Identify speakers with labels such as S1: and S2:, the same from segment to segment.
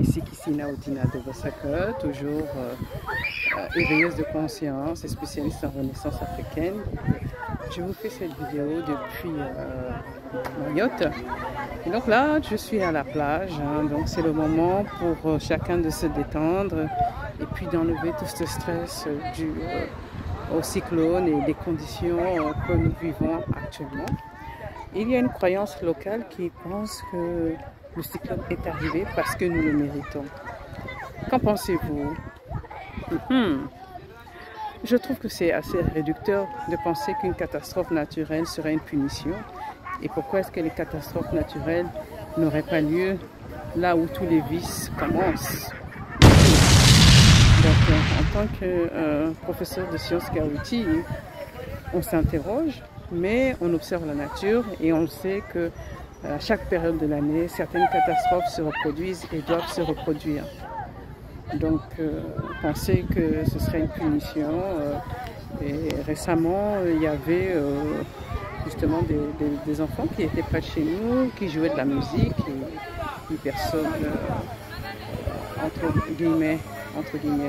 S1: ici Kissina Otina de Bosaka, toujours éveilleuse de conscience et spécialiste en renaissance africaine. Je vous fais cette vidéo depuis Mayotte. Et donc là, je suis à la plage, hein, donc c'est le moment pour chacun de se détendre et puis d'enlever tout ce stress dû au cyclone et des conditions que nous vivons actuellement. Il y a une croyance locale qui pense que le cyclone est arrivé parce que nous le méritons. Qu'en pensez-vous? Je trouve que c'est assez réducteur de penser qu'une catastrophe naturelle serait une punition. Et pourquoi est-ce que les catastrophes naturelles n'auraient pas lieu là où tous les vices commencent? Donc, en tant que professeur de sciences chaotiques, on s'interroge, mais on observe la nature et on sait que à chaque période de l'année, certaines catastrophes se reproduisent et doivent se reproduire. Donc, penser que ce serait une punition. Et récemment, il y avait justement des enfants qui étaient près de chez nous, qui jouaient de la musique. Et une personne, entre guillemets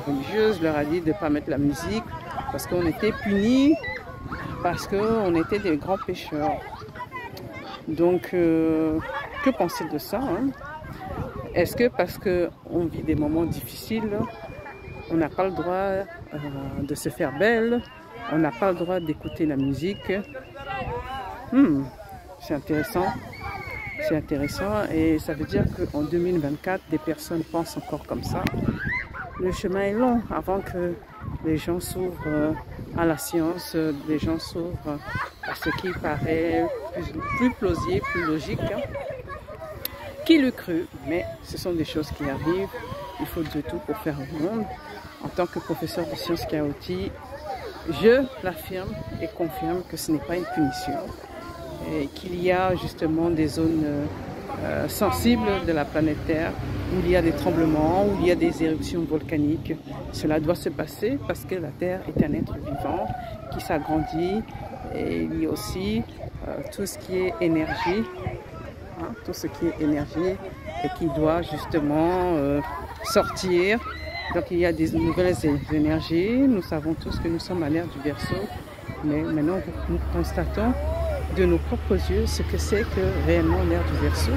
S1: religieuse, leur a dit de ne pas mettre la musique parce qu'on était punis, parce qu'on était des grands pécheurs. Donc, que penser de ça, hein? Est-ce que parce qu'on vit des moments difficiles, on n'a pas le droit de se faire belle, on n'a pas le droit d'écouter la musique? C'est intéressant. C'est intéressant et ça veut dire qu'en 2024, des personnes pensent encore comme ça. Le chemin est long avant que les gens s'ouvrent à la science, les gens s'ouvrent à ce qui paraît plus plausible, plus logique. Hein. Qui le crut? Mais ce sont des choses qui arrivent. Il faut de tout pour faire un monde. En tant que professeur de sciences chaotiques, je l'affirme et confirme que ce n'est pas une punition. Et qu'il y a justement des zones sensibles de la planète Terre où il y a des tremblements, où il y a des éruptions volcaniques. Cela doit se passer parce que la Terre est un être vivant qui s'agrandit et il y a aussi tout ce qui est énergie, hein, tout ce qui est énergie et qui doit justement sortir. Donc il y a des nouvelles énergies. Nous savons tous que nous sommes à l'ère du Verseau, mais maintenant nous constatons de nos propres yeux ce que c'est que réellement l'ère du Verseau.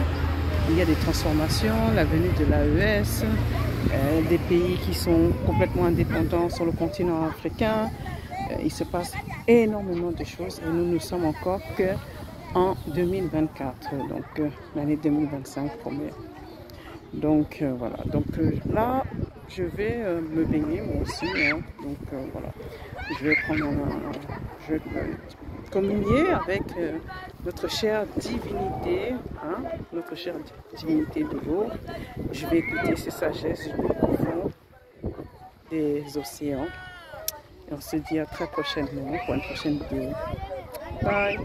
S1: Il y a des transformations, la venue de l'AES, des pays qui sont complètement indépendants sur le continent africain. Il se passe énormément de choses et nous ne sommes encore qu'en 2024, donc l'année 2025 promet. Donc voilà, donc là je vais me baigner moi aussi, hein. Donc voilà, je vais prendre je vais communier avec notre chère divinité, hein, notre chère divinité de l'eau. Je vais écouter ses sagesses du fond des océans. Et on se dit à très prochainement pour une prochaine vidéo. Bye!